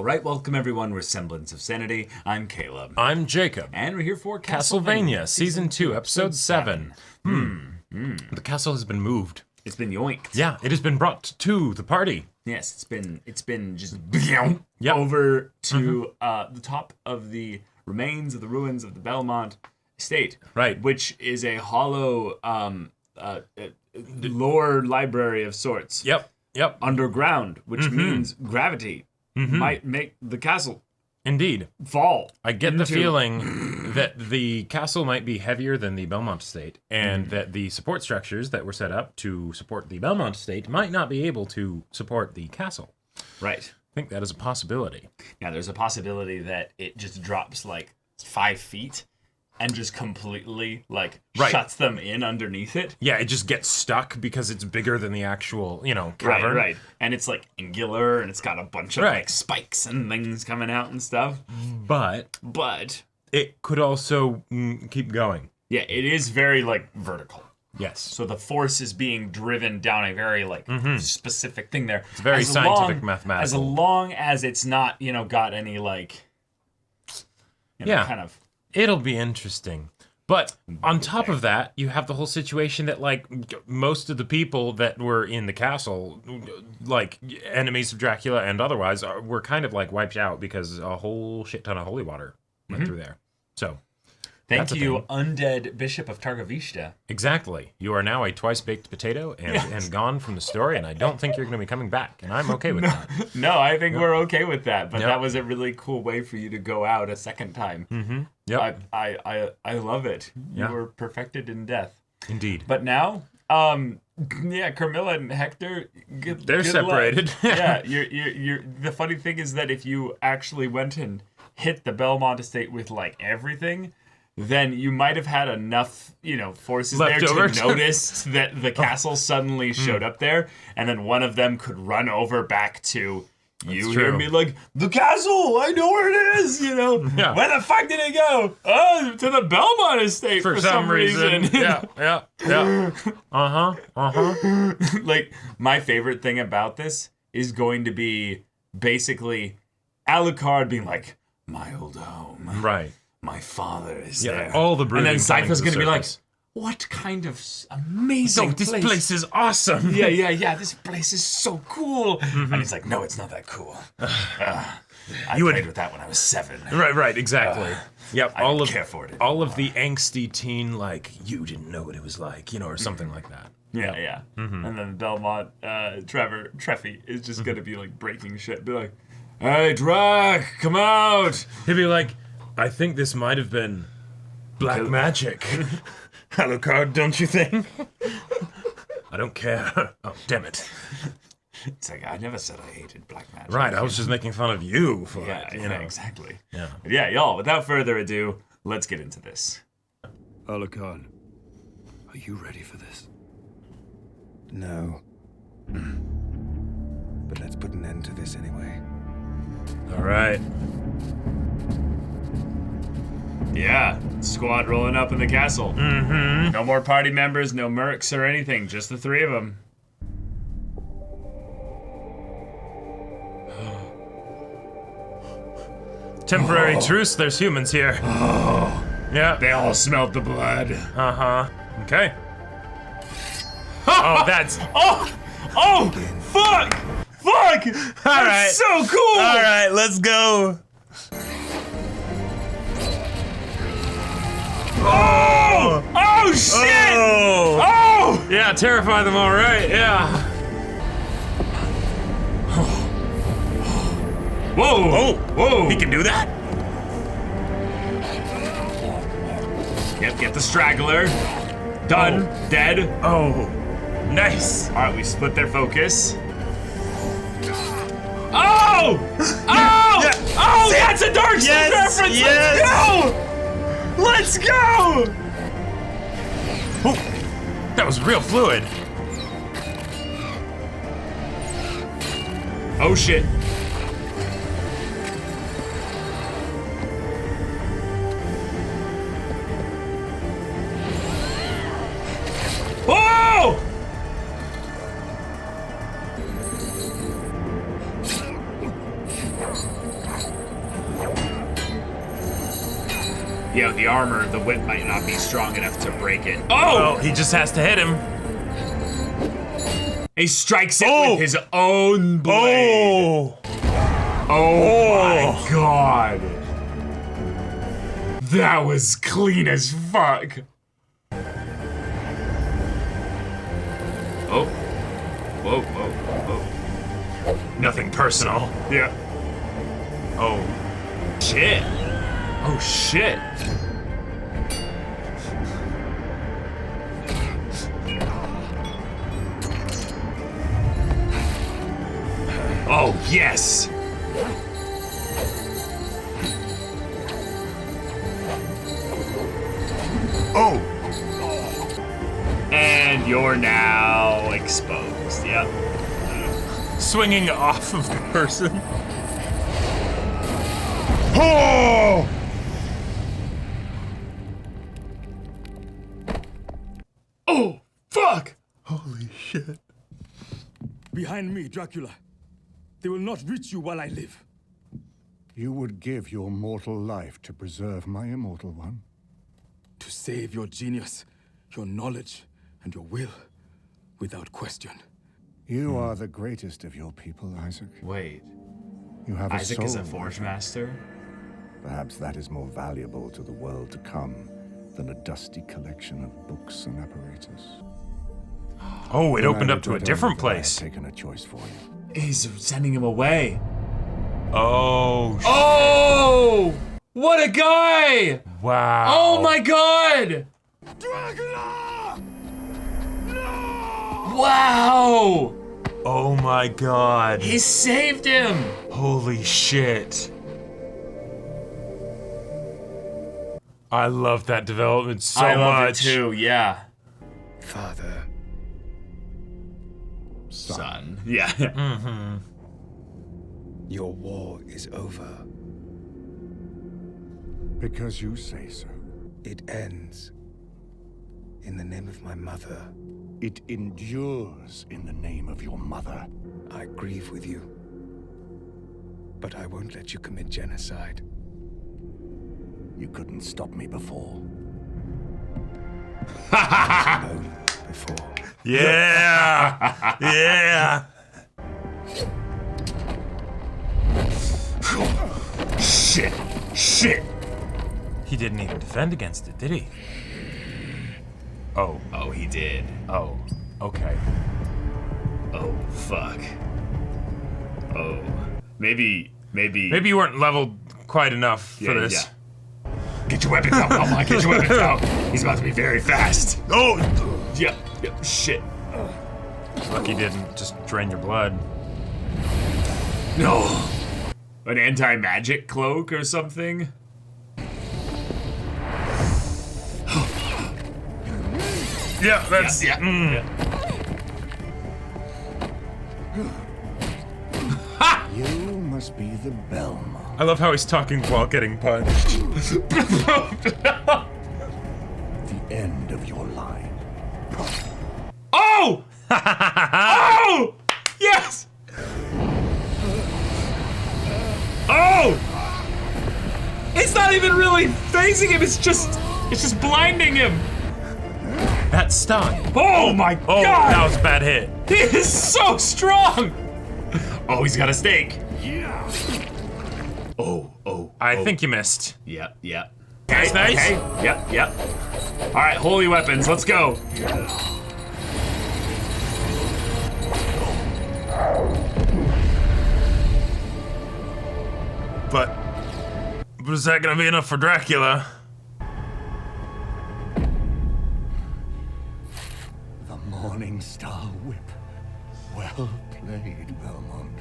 Alright, welcome everyone. We're Semblance of Sanity. I'm Caleb. I'm Jacob. And we're here for Castlevania, Season 2, Episode 7. The castle has been moved. It's been yoinked. Yeah, it has been brought to the party. Yes, it's been just over to the top of the remains of the ruins of the Belmont estate. Right. Which is a hollow lore library of sorts. Yep. Underground, which means gravity might make the castle Indeed. fall. I get the feeling that the castle might be heavier than the Belmont estate, and that the support structures that were set up to support the Belmont estate might not be able to support the castle. Right. I think that is a possibility. Yeah, there's a possibility that it just drops like 5 feet and just completely shuts them in underneath it. Yeah, it just gets stuck because it's bigger than the actual, cavern. Right. And it's like angular and it's got a bunch of like spikes and things coming out and stuff. But it could also keep going. Yeah, it is very like vertical. Yes. So the force is being driven down a very specific thing there. It's very scientific, mathematical. As long as it's not, got any kind of. It'll be interesting. But on top of that, you have the whole situation that, most of the people that were in the castle, enemies of Dracula and otherwise, were kind of, wiped out because a whole shit ton of holy water went through there. So, thank you, undead Bishop of Targovishta. Exactly. You are now a twice-baked potato and gone from the story, and I don't think you're going to be coming back, and I'm okay with that. No, I think we're okay with that, but that was a really cool way for you to go out a second time. Mm-hmm. Yep. I love it. Yeah. You were perfected in death. Indeed. But now, Carmilla and Hector, they're separated. Yeah, you're the funny thing is that if you actually went and hit the Belmont estate with everything, then you might have had enough, forces left there over to notice that the castle suddenly showed up there, and then one of them could run over back to you here and be like, the castle, I know where it is, Yeah. Where the fuck did it go? Oh, to the Belmont estate for some reason. Yeah. My favorite thing about this is going to be basically Alucard being like, my old home. Right. My father is there. All the brooding. And then Cypher's going to be like, what kind of amazing this place is awesome. Yeah. This place is so cool. And he's like, no, it's not that cool. I played with that when I was 7. Right, exactly. Yep. I don't care for it anymore. All of the angsty teen, you didn't know what it was like, or something like that. Yeah. And then Belmont, Treffy is just going to be breaking shit. Be like, hey, Drac, come out. He'd be like, I think this might have been black magic. Alucard, don't you think? I don't care. Oh, damn it. It's I never said I hated black magic. Right, I was just making fun of you for it. Exactly. Yeah. But yeah, y'all, without further ado, let's get into this. Alucard, are you ready for this? No. But let's put an end to this anyway. All right. Yeah, squad rolling up in the castle. No more party members, no mercs or anything, just the 3 of them. Temporary truce, there's humans here. Yeah. They all smelled the blood. Okay. Oh, that's... Oh! Fuck! All right. So cool! All right, let's go. Oh shit! Oh! Yeah, terrify them all right, yeah. Whoa! He can do that? Yep, get the straggler. Done. Dead. Oh, nice. Alright, we split their focus. Oh! Oh! That's a Dark Souls reference! Let's go! Oh, that was real fluid. Oh shit. Oh! Yeah, with the armor, the whip might not be strong enough to break it. Oh, he just has to hit him. He strikes it with his own blade. Oh my god. That was clean as fuck. Oh. Whoa, whoa, whoa. Nothing personal. Yeah. Oh. Shit. Oh shit. Oh yes. Oh. And you're now exposed. Yep. Swinging off of the person. Oh! Oh, fuck! Holy shit. Behind me, Dracula. They will not reach you while I live. You would give your mortal life to preserve my immortal one? To save your genius, your knowledge, and your will, without question. You are the greatest of your people, Isaac. Wait, You have a Isaac soul. is a Forge Master? Perhaps that is more valuable to the world to come than a dusty collection of books and apparatus. Oh, it Then opened I up to a regret different only that I have place. taken a choice for you. He's sending him away. Oh, Oh! What a guy! wow. Oh my god! Dracula! No! Wow! Oh my god. He saved him! Holy shit. I love that development so I love much. it too, yeah. Father, Son. Yeah. your war is over. Because you say so. It ends in the name of my mother. It endures in the name of your mother. I grieve with you, but I won't let you commit genocide. You couldn't stop me before. Alone before. Yeah. Yeah. Shit. Shit. He didn't even defend against it, did he? Oh. Oh, he did. Oh. Okay. Oh, fuck. Oh. Maybe. Maybe you weren't leveled quite enough for this. Yeah. Get your weapons out, Belmont. Get your weapons out. He's about to be very fast. Oh! Yep. Yep. Shit. Lucky you didn't just drain your blood. No. An anti-magic cloak or something? Yeah, that's... Yeah. You must be the Belmont. I love how he's talking while getting punched. The end of your line. Oh! Oh! Yes! Oh! It's not even really phasing him, it's just blinding him. That stung. Oh my Oh, god! that was a bad hit. He is so strong! Oh, he's got a stake. Oh. I think you missed. Yep. That's nice. Okay. Yep. Alright, holy weapons, let's go. But is that gonna be enough for Dracula? The Morning Star Whip. Well played, Belmont.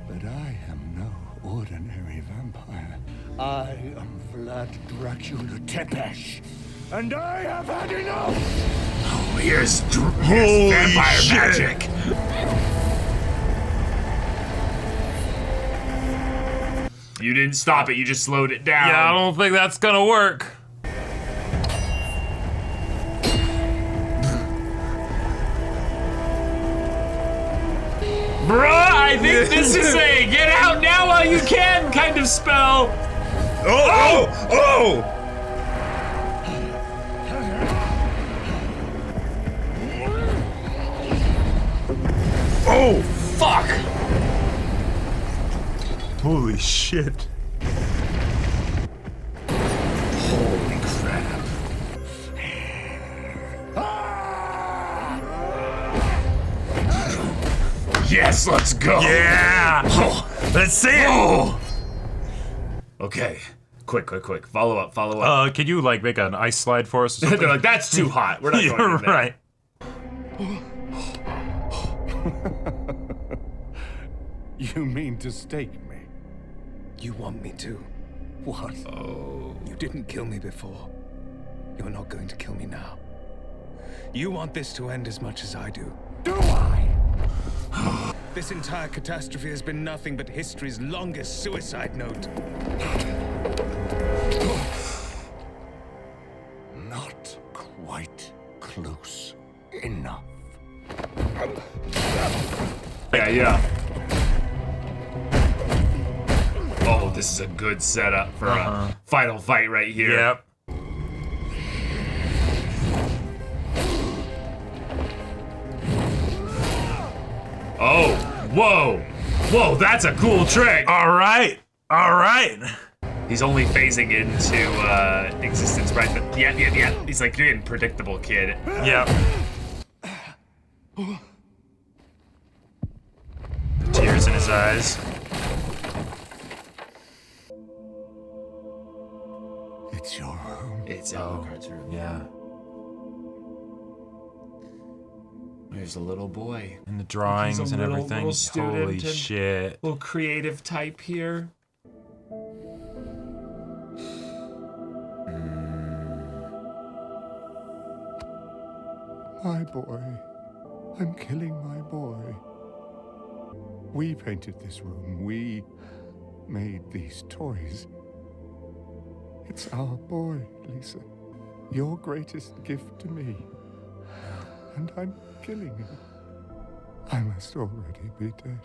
But I am no ordinary vampire. I am Vlad Dracula Tepesh. And I have had enough! Oh, here's vampire magic. You didn't stop it, you just slowed it down. Yeah, I don't think that's gonna work. Bruh, I think this is a get out now while you can kind of spell. Oh! Oh, Fuck! holy shit. Holy crap. Yes, let's go! Yeah! Let's see it! Oh! Okay. Quick. Follow up. Can you, like, make an ice slide for us or something? They're like, that's too hot. We're not going You're in there. right. You mean to stake me? You want me to? What? You didn't kill me before. You're not going to kill me now. You want this to end as much as I do. Do I? This entire catastrophe has been nothing but history's longest suicide note. Not quite close enough. Yeah. Oh, this is a good setup for a final fight right here. Yep. Oh, whoa, that's a cool trick. All right. He's only phasing into existence, right? But yeah. He's like, you're getting predictable, kid. Yep. Tears in his eyes. It's your room. It's Alucard's room. Yeah. There's a little boy. And the drawings He's a and little everything. student Holy and- shit. Little creative type here. My boy. I'm killing my boy. We painted this room. We made these toys. It's our boy, Lisa. Your greatest gift to me. And I'm killing him. I must already be dead.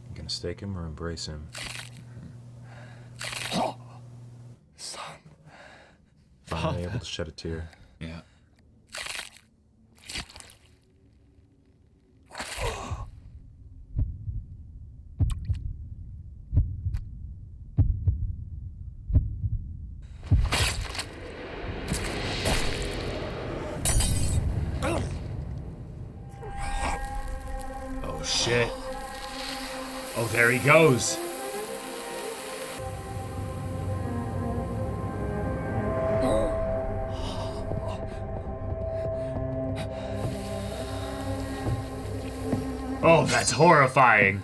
You gonna stake him or embrace him? Son. Finally able to shed a tear. Yeah. Oh shit. Oh, there he goes. Oh, that's horrifying.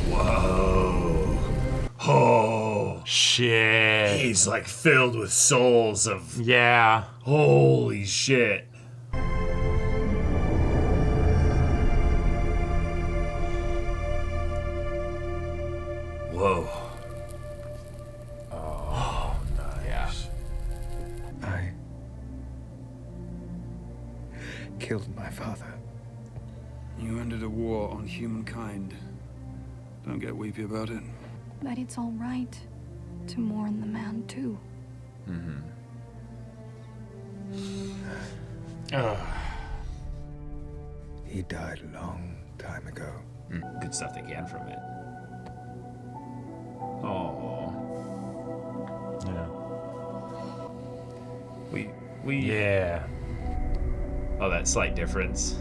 Whoa. Oh. Shit. He's like filled with souls of. Yeah. Holy shit. Whoa. Oh, nice. I killed my father. You ended a war on humankind. Don't get weepy about it. But it's all right to mourn the man too. He died a long time ago. Good stuff they can from it. Oh. Yeah. We. Yeah. Oh, that slight difference.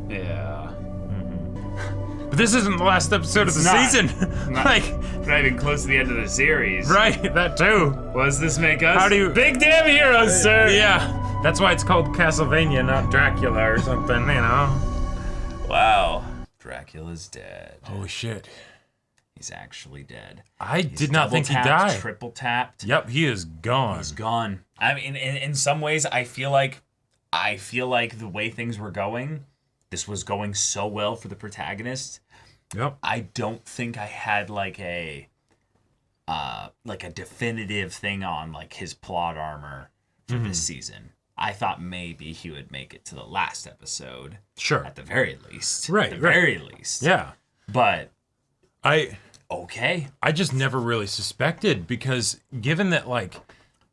Yeah. But this isn't the last episode of the It's not. season. Not, Like, not even close to the end of the series. right, that too. What does this make us? How do you- Big damn heroes, sir! Yeah. That's why it's called Castlevania, not Dracula or something, you know? Wow. Dracula's dead. Holy shit. He's actually dead. I He's did not think he double-tapped, died. Triple tapped. Yep, he is gone. He's gone. I mean, in some ways, I feel like the way things were going, this was going so well for the protagonist. Yep. I don't think I had like like a definitive thing on like his plot armor for this season. I thought maybe he would make it to the last episode. Sure. At the very least. Right. At the very least. Yeah. But I just never really suspected, because given that, like,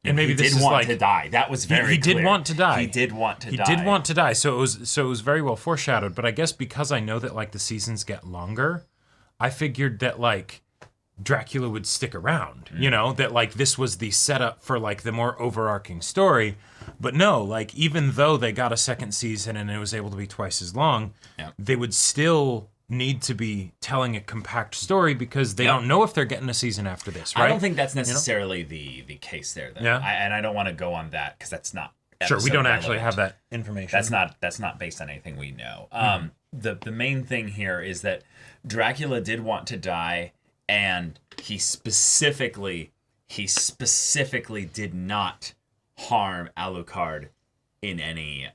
and maybe he this did is want like to die. That was very he clear. did want to die. He did want to He die. did want to die. So it was very well foreshadowed. But I guess because I know that like the seasons get longer, I figured that like Dracula would stick around. You know, that like this was the setup for like the more overarching story. But no, like even though they got a second season and it was able to be twice as long, they would still need to be telling a compact story, because they don't know if they're getting a season after this, right? I don't think that's necessarily the case there, though. Yeah. And I don't want to go on that because that's not Sure, we episode don't actually relevant. have that information. That's not based on anything we know. The main thing here is that Dracula did want to die, and he specifically did not harm Alucard in any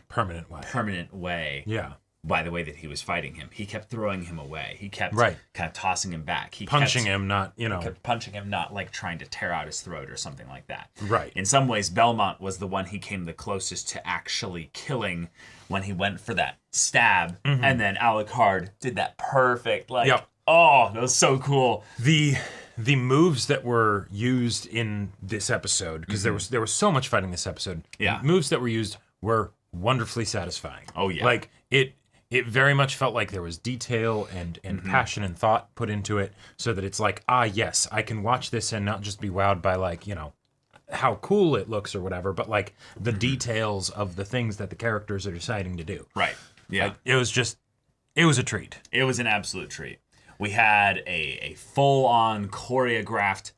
permanent way. Yeah. By the way that he was fighting him. He kept throwing him away. He kept Right. kind of tossing him back. He Punching kept, him, not, you know. He kept punching him, not like trying to tear out his throat or something like that. Right. In some ways, Belmont was the one he came the closest to actually killing when he went for that stab. And then Alucard did that perfect, like, oh, that was so cool. The moves that were used in this episode, because there was so much fighting this episode. Yeah. The moves that were used were wonderfully satisfying. Oh, yeah. Like it very much felt like there was detail and passion and thought put into it, so that it's like, yes, I can watch this and not just be wowed by like, you know, how cool it looks or whatever, but like the details of the things that the characters are deciding to do. Right. Yeah. Like, it was a treat. It was an absolute treat. We had a full-on choreographed,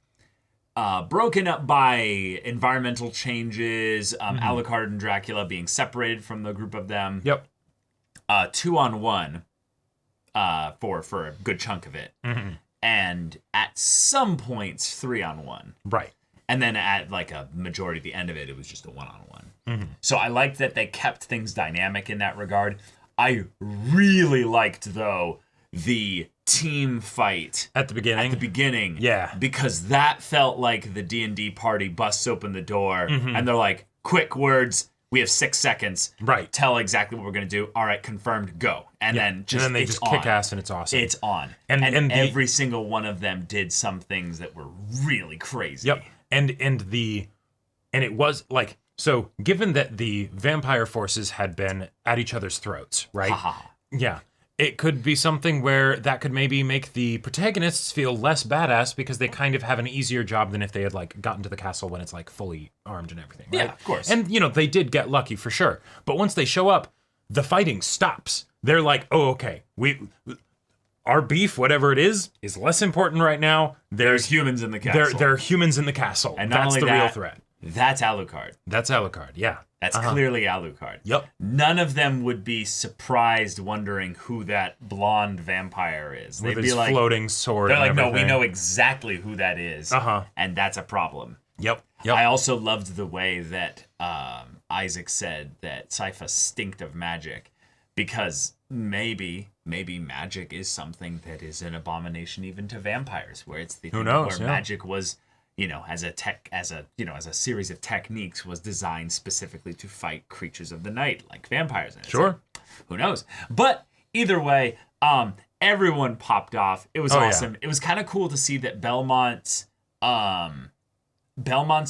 broken up by environmental changes, Alucard and Dracula being separated from the group of them. Yep. 2-on-1 for a good chunk of it. And at some points, 3-on-1. Right. And then at like a majority of the end of it, it was just a 1-on-1. So I liked that they kept things dynamic in that regard. I really liked, though, the team fight At the beginning. Yeah. Because that felt like the D&D party busts open the door and they're like, quick words, we have 6 seconds. Right. Tell exactly what we're going to do. All right, confirmed, go. And then they it's just on. kick ass and it's awesome. It's on. And every single one of them did some things that were really crazy. Yep. And it was like, so given that the vampire forces had been at each other's throats, right? Yeah. It could be something where that could maybe make the protagonists feel less badass, because they kind of have an easier job than if they had like gotten to the castle when it's like fully armed and everything, right? Yeah, of course. And you know, they did get lucky for sure. But once they show up, the fighting stops. They're like, oh, okay, our beef, whatever it is less important right now. There's humans in the castle. There are humans in the castle. And not that's only the that, real threat. That's Alucard. That's Alucard, yeah. That's clearly Alucard. Yep. None of them would be surprised wondering who that blonde vampire is. They'd With be his like, floating sword. they're like, and no, we everything. know exactly who that is. And that's a problem. Yep. I also loved the way that Isaac said that Sypha stinked of magic, because maybe magic is something that is an abomination even to vampires, where it's the Who thing knows, where yeah. magic was, you know, as a series of techniques was designed specifically to fight creatures of the night like vampires. And it's Sure. like, who knows? But either way, everyone popped off. It was awesome. It was kind of cool to see that Belmont's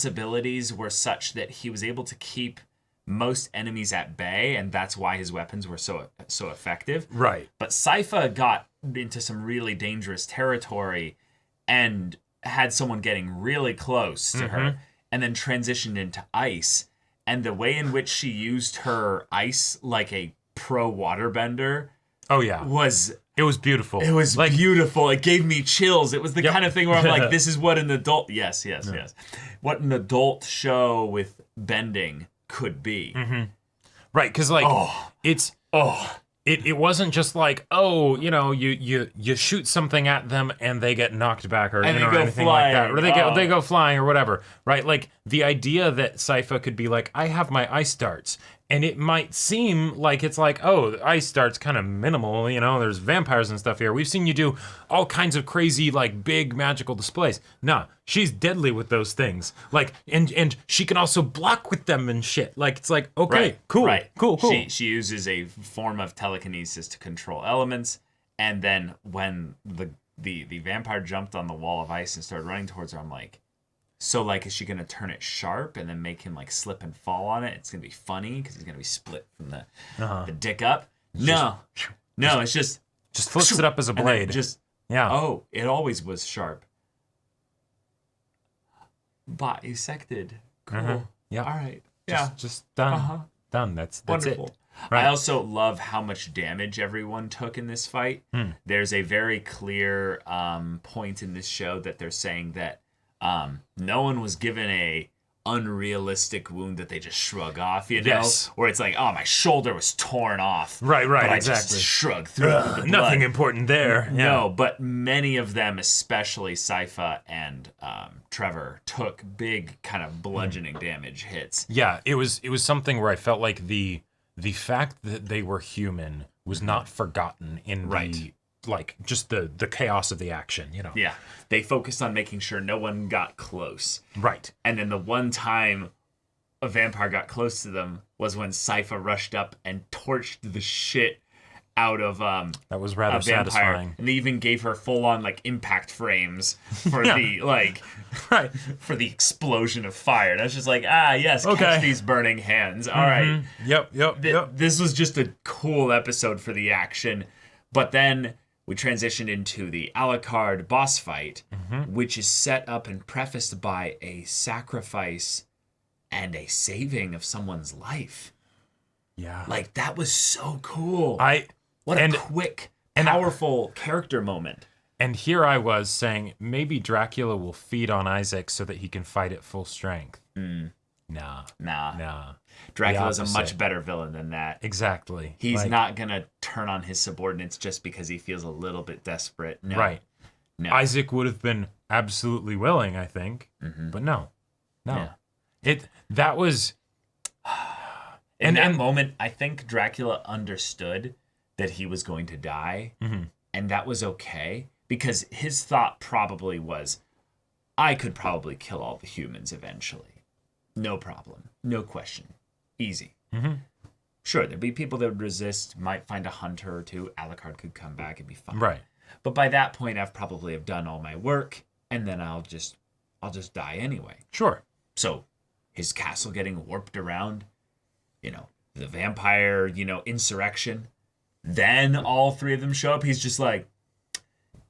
abilities were such that he was able to keep most enemies at bay, and that's why his weapons were so effective. Right. But Sypha got into some really dangerous territory and had someone getting really close to her, and then transitioned into ice. And the way in which she used her ice like a pro waterbender Oh yeah. was It was beautiful. It was like, beautiful. It gave me chills. It was the Yep. kind of thing where I'm like, this is what an adult yes. What an adult show with bending could be. right, because like it wasn't just like, oh, you know, you shoot something at them and they get knocked back or, And you know, they or go anything like that. Or flying. they go flying or whatever. Right? Like the idea that Sypha could be like, I have my ice darts And it might seem like it's like, oh, the ice start's kind of minimal, you know, there's vampires and stuff here. We've seen you do all kinds of crazy, like, big magical displays. Nah, she's deadly with those things. Like, and she can also block with them and shit. Like, it's like, okay, cool. She uses a form of telekinesis to control elements, and then when the vampire jumped on the wall of ice and started running towards her, I'm like, so, like, is she going to turn it sharp and then make him, like, slip and fall on it? It's going to be funny because he's going to be split from the dick up. No, it's just... Just flips it up as a blade. Oh, it always was sharp. Bisected. Cool. Yeah. All right. Yeah. Just done. Done. That's Wonderful. it. Right. I also love how much damage everyone took in this fight. There's a very clear point in this show that they're saying that no one was given a unrealistic wound that they just shrug off, you know? Yes. Where it's like, oh, my shoulder was torn off. Right, but I exactly. just shrugged through it with the blood. Nothing important there. No, but many of them, especially Sypha and Trevor, took big kind of bludgeoning damage hits. Yeah, it was something where I felt like the fact that they were human was not forgotten in the like just the chaos of the action, you know. Yeah. They focused on making sure no one got close. Right. And then the one time a vampire got close to them was when Sypha rushed up and torched the shit out of that was rather a vampire. satisfying. And they even gave her full on like impact frames for the for the explosion of fire. That's just like, yes, catch these burning hands. All right. Yep. This was just a cool episode for the action. But then we transitioned into the Alucard boss fight, which is set up and prefaced by a sacrifice and a saving of someone's life. Yeah. Like, that was so cool. What a quick, powerful character moment. And here I was saying, maybe Dracula will feed on Isaac so that he can fight at full strength. Nah. Dracula's a much better villain than that. Exactly. He's not going to turn on his subordinates just because he feels a little bit desperate. No. Right. No. Isaac would have been absolutely willing, I think. But no. Yeah. That was... In that moment, I think Dracula understood that he was going to die, and that was okay, because his thought probably was, I could probably kill all the humans eventually. No problem. No question. Easy. Sure, there'd be people that would resist, might find a hunter or two. Alucard could come back and be fine. Right. But by that point, I've probably have done all my work, and then I'll just die anyway. Sure. So, his castle getting warped around, you know, the vampire, you know, insurrection. Then all three of them show up. He's just like,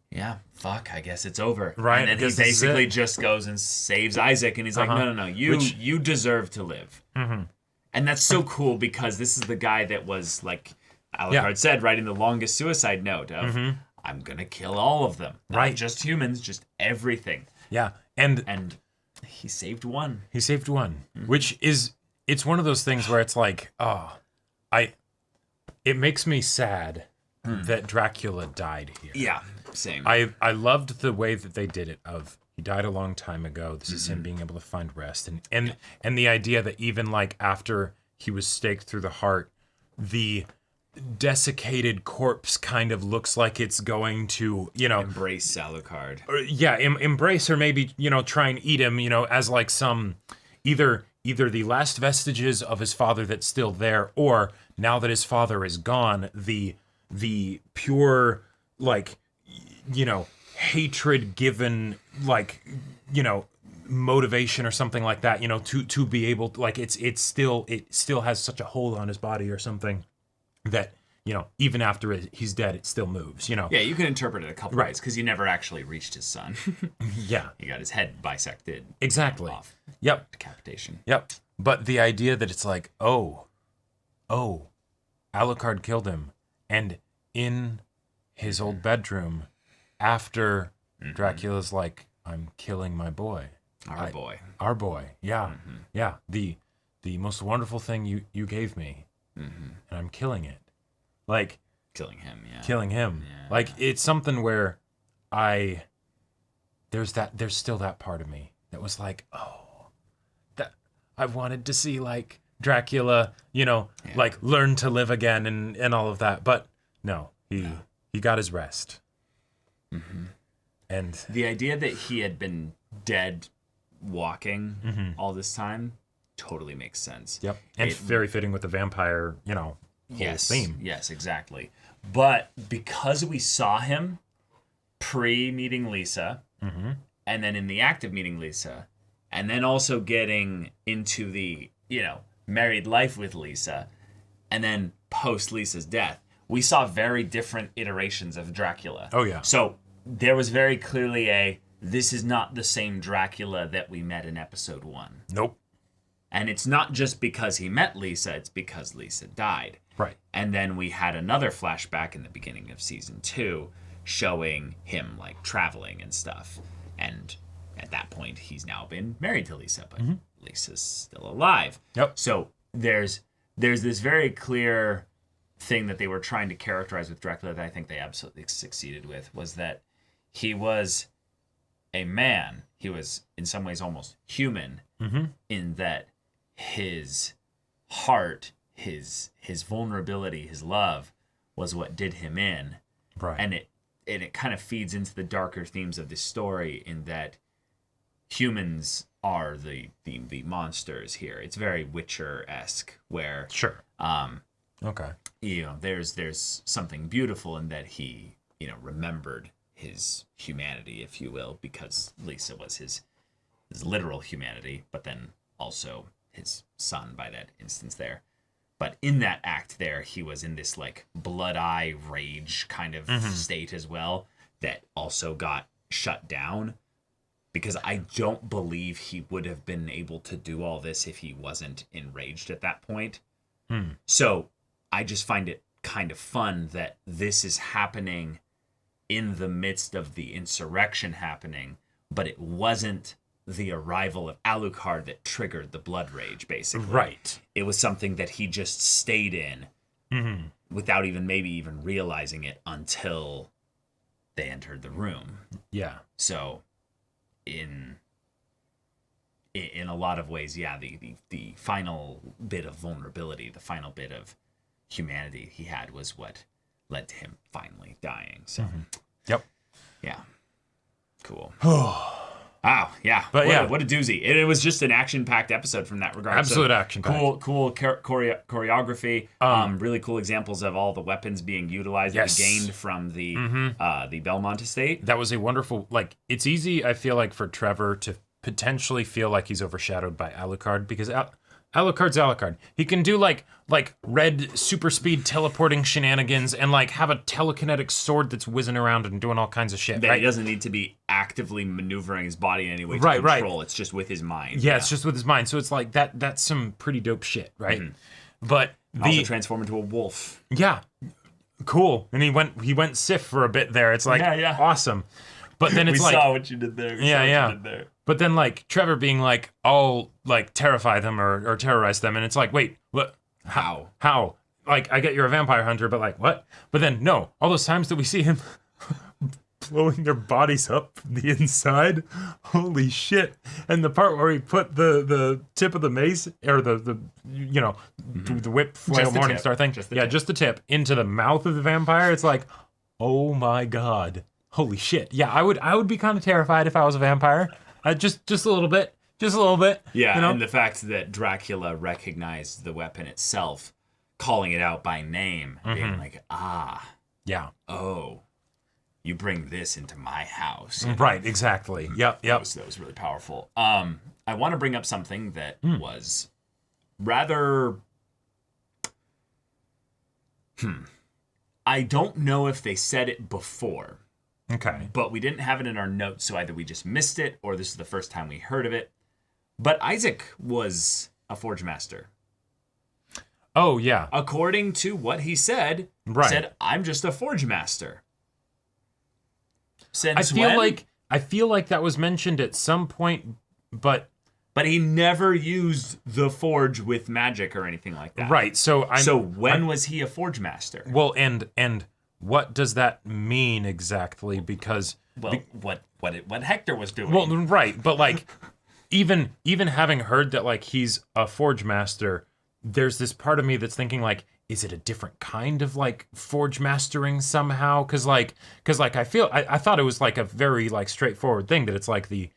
yeah, fuck, I guess it's over. Right. And then he basically just goes and saves Isaac. And he's like, no, you deserve to live. And that's so cool because this is the guy that was, like Alucard said, writing the longest suicide note of, I'm going to kill all of them. Not just humans, just everything. Yeah. And he saved one. Which is, it's one of those things where it's like, it makes me sad that Dracula died here. Yeah, same. I loved the way that they did it of he died a long time ago. This is him being able to find rest. And the idea that even like after he was staked through the heart, the desiccated corpse kind of looks like it's going to, you know, embrace Alucard. Embrace or maybe, you know, try and eat him, you know, as like some either the last vestiges of his father that's still there, or now that his father is gone, the pure, like, you know, hatred given, like, you know, motivation or something like that, you know, to be able to, like, it still has such a hold on his body or something that, you know, even after he's dead, it still moves, you know. Yeah, you can interpret it a couple ways because he never actually reached his son. Yeah. He got his head bisected. Exactly. Off. Yep. Decapitation. Yep. But the idea that it's like, oh, Alucard killed him. And in his old bedroom, after Dracula's like, I'm killing my boy. Our boy. Yeah. Yeah. The most wonderful thing you gave me. And I'm killing it. Like, killing him. Yeah. Like, it's something where there's still that part of me that was like, that I wanted to see, like, Dracula, like learn to live again and all of that. But no, he got his rest. Mm-hmm. And the idea that he had been dead walking all this time totally makes sense. Yep. And very fitting with the vampire, whole theme. Yes, exactly. But because we saw him pre-meeting Lisa, and then in the act of meeting Lisa, and then also getting into the, married life with Lisa, and then post Lisa's death, we saw very different iterations of Dracula. Oh, yeah. So there was very clearly this is not the same Dracula that we met in episode 1. Nope. And it's not just because he met Lisa, it's because Lisa died. Right. And then we had another flashback in the beginning of season 2 showing him like traveling and stuff. And at that point, he's now been married to Lisa, but Lisa's still alive. Yep. So there's this very clear thing that they were trying to characterize with Dracula that I think they absolutely succeeded with, was that he was a man. He was in some ways almost human in that his heart, his vulnerability, his love was what did him in. Right. And it kind of feeds into the darker themes of this story in that humans are the monsters here. It's very Witcher-esque where Sure. Okay. There's something beautiful in that he, remembered his humanity, if you will, because Lisa was his literal humanity, but then also his son by that instance there. But in that act there, he was in this like blood eye rage kind of state as well that also got shut down, because I don't believe he would have been able to do all this if he wasn't enraged at that point. So I just find it kind of fun that this is happening in the midst of the insurrection happening, but it wasn't the arrival of Alucard that triggered the blood rage, basically. Right. It was something that he just stayed in without maybe even realizing it until they entered the room. Yeah. So in a lot of ways, yeah, the final bit of vulnerability, the final bit of humanity he had was what led to him finally dying. So, Yep. Yeah. Cool. Wow, yeah. But what a doozy. It was just an action-packed episode from that regard. Absolute action-packed. Cool choreography. Really cool examples of all the weapons being utilized that we gained from the Belmont estate. That was a wonderful, it's easy, I feel like, for Trevor to potentially feel like he's overshadowed by Alucard, because Alucard's Alucard. He can do like red super speed teleporting shenanigans and have a telekinetic sword that's whizzing around and doing all kinds of shit. That right? He doesn't need to be actively maneuvering his body in any way to control. It's just with his mind. Yeah, it's just with his mind. So it's like that's some pretty dope shit, right? But also transform into a wolf. Yeah. Cool. And he went Sif for a bit there. It's awesome. But then it's we saw what you did there. Yeah. But then Trevor being I'll terrify them or terrorize them, and it's wait, what? How? I get you're a vampire hunter, but what? But then no, all those times that we see him blowing their bodies up from the inside, holy shit! And the part where he put the tip of the mace or the whip flail Morningstar thing, just the tip into the mouth of the vampire. It's oh my god. Holy shit. Yeah, I would be kind of terrified if I was a vampire. Just a little bit. Yeah, and the fact that Dracula recognized the weapon itself, calling it out by name, being yeah. Oh, you bring this into my house. Right, exactly. Yep. That was really powerful. I want to bring up something that was rather... I don't know if they said it before. Okay. But we didn't have it in our notes, so either we just missed it or this is the first time we heard of it. But Isaac was a Forge Master. Oh, yeah. According to what he said, I'm just a Forge Master. Since I feel like that was mentioned at some point, but he never used the Forge with magic or anything like that. Right. So when was he a Forge Master? Well, and what does that mean exactly? Because what Hector was doing. Well, right, but even having heard that he's a Forge Master, there's this part of me that's thinking like, is it a different kind of like forge mastering somehow? Because I thought it was like a very like straightforward thing that it's like the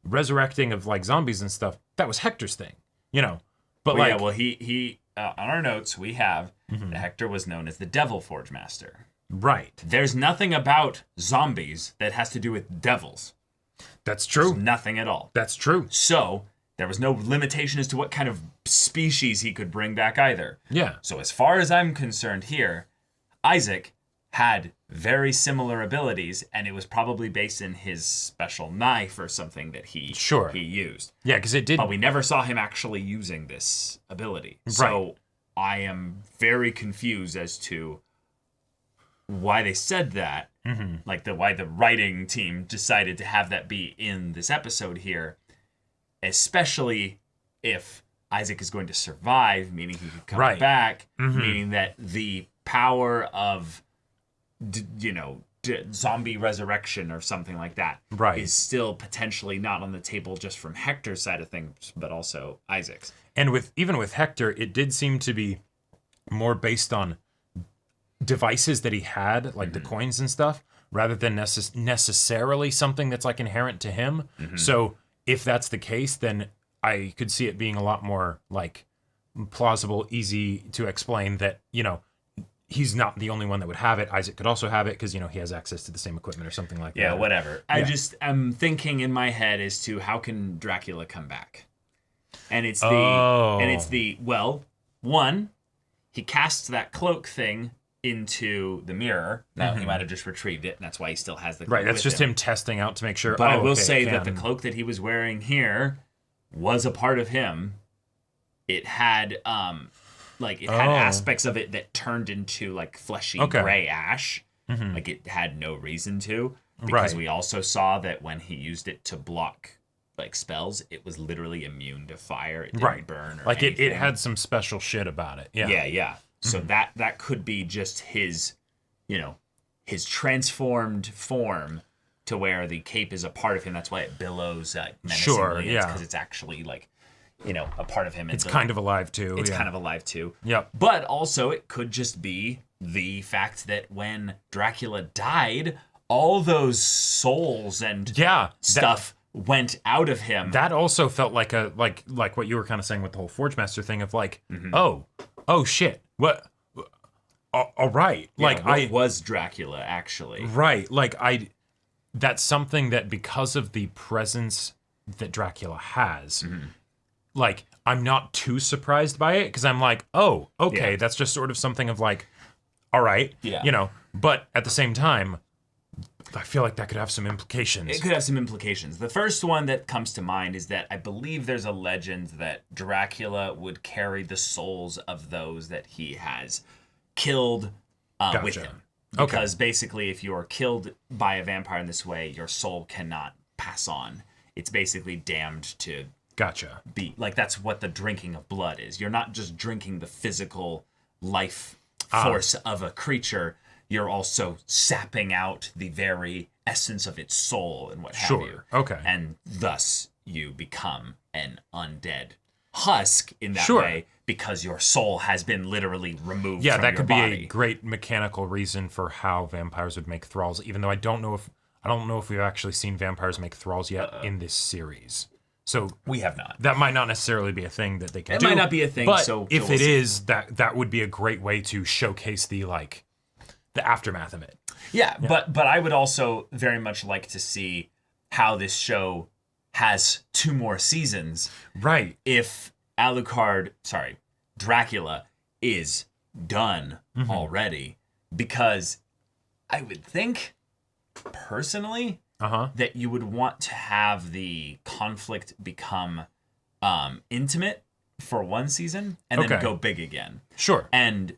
resurrecting of like zombies and stuff. That was Hector's thing, you know. But well, like, yeah, well, he on our notes we have that Hector was known as the Devil Forge Master. right? There's nothing about zombies that has to do with devils. That's true. Nothing at all. That's true. So there was no limitation as to what kind of species he could bring back either. Yeah. So as far as I'm concerned here, Isaac had very similar abilities, and it was probably based in his special knife or something that he used. Yeah, because it did. But we never saw him actually using this ability. So I am very confused as to why they said that. Like why the writing team decided to have that be in this episode here, especially if Isaac is going to survive, meaning he could come back, meaning that the power of zombie resurrection or something like that is still potentially not on the table just from Hector's side of things, but also Isaac's. And even with Hector, it did seem to be more based on devices that he had, like the coins and stuff, rather than necessarily something that's like inherent to him. So if that's the case, then I could see it being a lot more like plausible, easy to explain that, you know, he's not the only one that would have it. Isaac could also have it because, you know, he has access to the same equipment or something like that. Yeah, whatever. I'm thinking in my head as to how can Dracula come back? And it's one, he casts that cloak thing into the mirror. Now he might have just retrieved it, and that's why he still has the cloak. Right, that's just him testing out to make sure. But I will say that the cloak that he was wearing here was a part of him. It had aspects of it that turned into like fleshy gray ash. Like it had no reason to, because we also saw that when he used it to block like spells, it was literally immune to fire. It didn't burn or like anything. it had some special shit about it. Yeah. So that could be just his, his transformed form to where the cape is a part of him. That's why it billows menacingly. Sure, yeah. Because it's actually like, a part of him. It's kind of alive too. It's kind of alive too. Yep. But also it could just be the fact that when Dracula died, all those souls and stuff went out of him. That also felt like a like what you were kind of saying with the whole Forge Master thing of like, oh shit. What? All right. Yeah, like what was Dracula actually? Right. Like that's something that because of the presence that Dracula has, like I'm not too surprised by it because I'm like, oh, okay, that's just sort of something of like, all right, but at the same time, I feel like that could have some implications. It could have some implications. The first one that comes to mind is that I believe there's a legend that Dracula would carry the souls of those that he has killed with him. Because basically, if you're killed by a vampire in this way, your soul cannot pass on. It's basically damned to be like, that's what the drinking of blood is. You're not just drinking the physical life force of a creature. You're also sapping out the very essence of its soul and what have you. Okay. And thus you become an undead husk in that way because your soul has been literally removed from your body. Yeah, that could be a great mechanical reason for how vampires would make thralls, even though I don't know if we've actually seen vampires make thralls yet in this series. So we have not. That might not necessarily be a thing that they can do. It might not be a thing, but so if it is, that would be a great way to showcase the aftermath of it. Yeah, but I would also very much like to see how this show has 2 more seasons. Right. If Dracula is done already, because I would think personally that you would want to have the conflict become intimate for 1 season and then go big again. Sure. And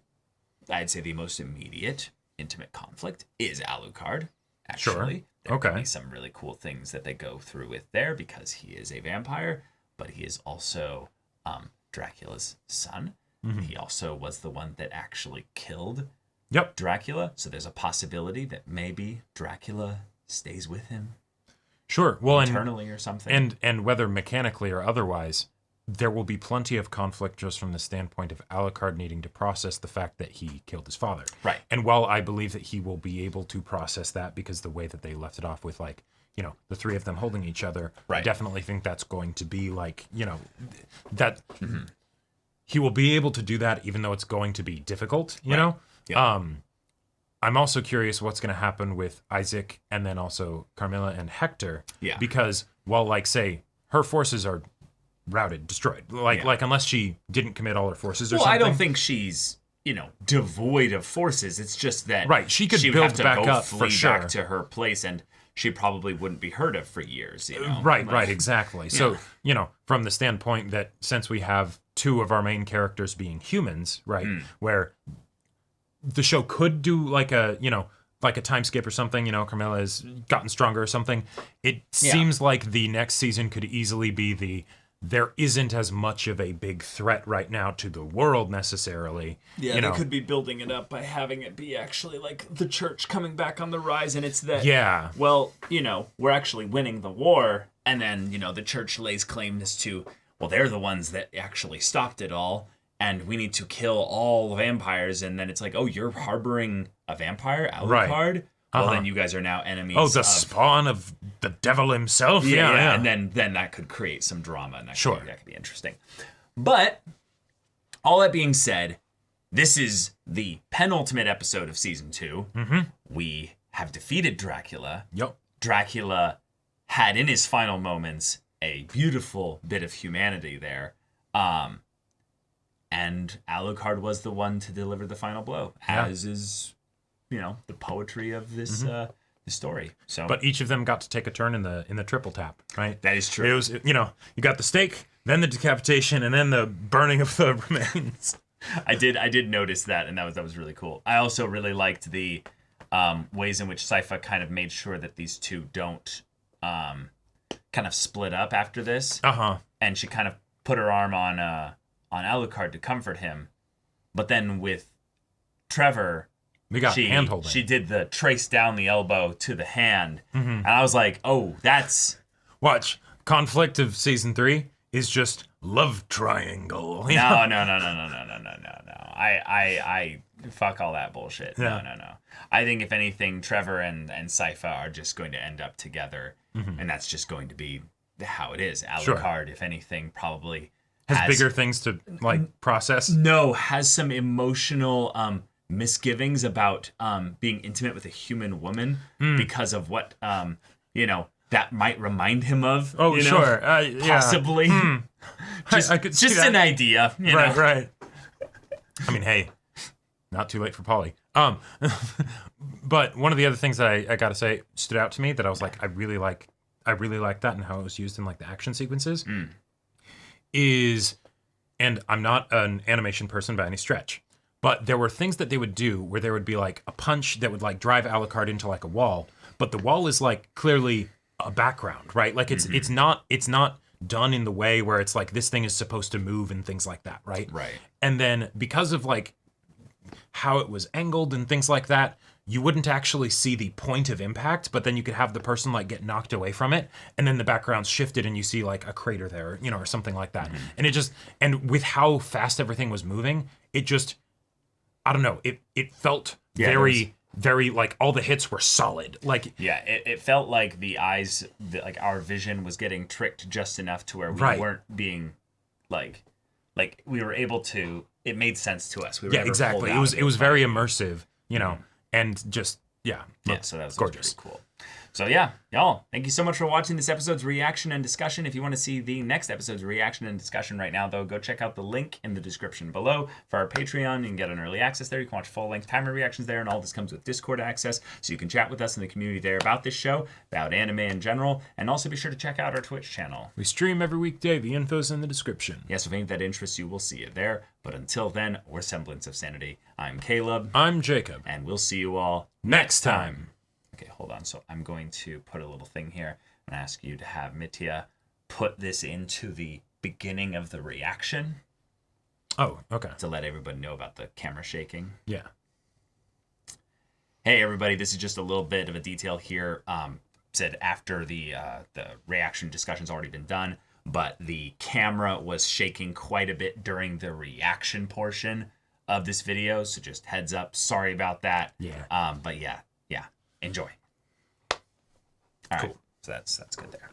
I'd say the most immediate intimate conflict is Alucard, actually. There could be some really cool things that they go through with there because he is a vampire, but he is also Dracula's son. He also was the one that actually killed Dracula, so there's a possibility that maybe Dracula stays with him. Sure. Well, internally or something. And whether mechanically or otherwise, there will be plenty of conflict just from the standpoint of Alucard needing to process the fact that he killed his father. Right. And while I believe that he will be able to process that because the way that they left it off with, like, you know, the three of them holding each other, I Right. definitely think that's going to be like, you know, that he will be able to do that even though it's going to be difficult, you know? Yeah. I'm also curious what's going to happen with Isaac and then also Carmilla and Hector. Yeah. Because while, like, say, her forces are routed, destroyed, like unless she didn't commit all her forces or Well, something. I don't think she's, you know, devoid of forces. It's just that Right, she could would build have to back go up flee for sure. back to her place, and she probably wouldn't be heard of for years. You know? Right, exactly. So, you know, from the standpoint that since we have two of our main characters being humans, right, where the show could do like a, you know, like a time skip or something, you know, Carmilla has gotten stronger or something. It seems like the next season could easily be there isn't as much of a big threat right now to the world necessarily. Yeah, you know. they could be building it up by having it be actually like the church coming back on the rise, and it's that. Yeah. Well, you know, we're actually winning the war, and then, you know, the church lays claim as to, well, they're the ones that actually stopped it all, and we need to kill all vampires, and then it's like, oh, you're harboring a vampire, Alucard? Right. Well, then you guys are now enemies. Oh, the of, spawn of the devil himself? yeah. And then that could create some drama, and that could be interesting. But all that being said, this is the penultimate episode of season 2. Mm-hmm. We have defeated Dracula. Yep. Dracula had in his final moments a beautiful bit of humanity there. And Alucard was the one to deliver the final blow, as is, you know, the poetry of this this story. So, But each of them got to take a turn in the triple tap, right? that is true. It was, you know, you got the stake, then the decapitation, and then the burning of the remains. I did notice that, and that was really cool. I also really liked the ways in which Sypha kind of made sure that these two don't kind of split up after this. And she kind of put her arm on Alucard to comfort him, but then with Trevor, We got hand holding. she did the trace down the elbow to the hand, and I was like, oh, that's Watch, conflict of season 3 is just love triangle. you no. know? I fuck all that bullshit. Yeah. No. I think if anything, Trevor and Sypha are just going to end up together, and that's just going to be how it is. Alucard, if anything, probably has bigger things to like process. No, has some emotional misgivings about being intimate with a human woman because of what you know that might remind him of. Oh, you know, sure, yeah. possibly. I could see Just that. an idea, you know? Right. I mean, hey, not too late for Polly. But one of the other things that I gotta say stood out to me that I was like, I really like that and how it was used in like the action sequences is, and I'm not an animation person by any stretch, but there were things that they would do where there would be like a punch that would like drive Alucard into like a wall, but the wall is like clearly a background, right? Like it's not done in the way where it's like this thing is supposed to move and things like that, right? Right. And then because of like how it was angled and things like that, you wouldn't actually see the point of impact, but then you could have the person like get knocked away from it, and then the background's shifted and you see like a crater there, you know, or something like that. And it just, and with how fast everything was moving, it just, I don't know, it felt very like all the hits were solid. Like it felt like the eyes, like our vision was getting tricked just enough to where we weren't being like we were able to. It made sense to us. We were exactly. It was very immersive, you know, and just so that was gorgeous. Pretty cool. So yeah, y'all, thank you so much for watching this episode's reaction and discussion. If you want to see the next episode's reaction and discussion right now, though, go check out the link in the description below for our Patreon. You can get an early access there. You can watch full-length timer reactions there, and all this comes with Discord access, so you can chat with us in the community there about this show, about anime in general, and also be sure to check out our Twitch channel. We stream every weekday. The info's in the description. Yes, if any that interests you, we'll see it there. But until then, we're Semblance of Sanity. I'm Caleb. I'm Jacob. And we'll see you all Next time. Okay, hold on. So I'm going to put a little thing here and ask you to have Mitya put this into the beginning of the reaction. Oh, okay. To let everybody know about the camera shaking. Yeah. Hey, everybody. This is just a little bit of a detail here. Said after the reaction discussion's already been done, but the camera was shaking quite a bit during the reaction portion of this video. So just heads up. Sorry about that. Yeah. But yeah. Enjoy. All right. Cool. So that's good there.